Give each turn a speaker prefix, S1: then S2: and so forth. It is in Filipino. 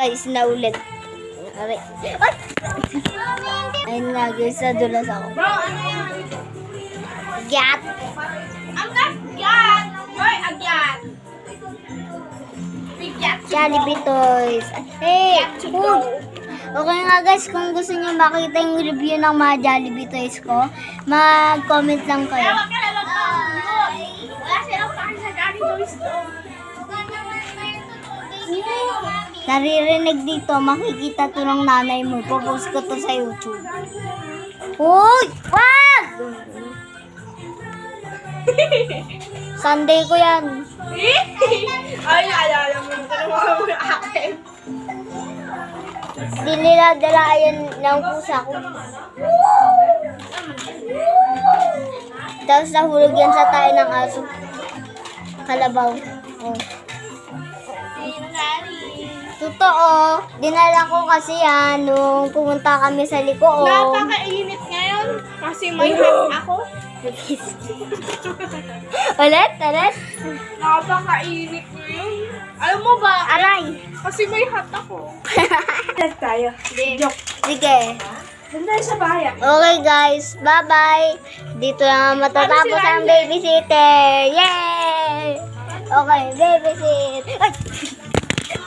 S1: Guys, naulit. Aray. Ay! Ayun nga guys, nadulas ako.
S2: Bro, ano yan?
S1: Gat!
S2: I'm not gat! You're a gat! Big gat to
S1: Jollibee
S2: go.
S1: Toys. Hey!
S2: Gat to
S1: Oh.
S2: go.
S1: Okay nga guys, kung gusto niyo makita yung review ng mga Jollibee Toys ko, mag-comment lang kayo.
S2: Kaya wag ka na lang yun. Wala silang pake sa Johnny Toys to.
S1: Naririnig dito, makikita to ng nanay mo. Popost ko to sa YouTube. Uy! Wag! Sunday ko yan.
S2: Ay, naalala mo yung kanawa mo akin.
S1: Di nila dalayan ng pusa ko. Tapos nahulog yan sa tayo ng aso. Kalabaw. Oh. Totoo. Dinala ko kasi yan nung pumunta kami sa Liko.
S2: Napakainit ngayon kasi may hat ako.
S1: Ulit?
S2: Napakainit ngayon. Alam mo ba?
S1: Aray!
S2: Kasi may hat ako. Let's tayo. Joke.
S1: Sige.
S2: Doon tayo sa bayan.
S1: Okay guys, bye-bye. Dito na matatapos ang babysitter. Yay! Okay, babysit. Ay!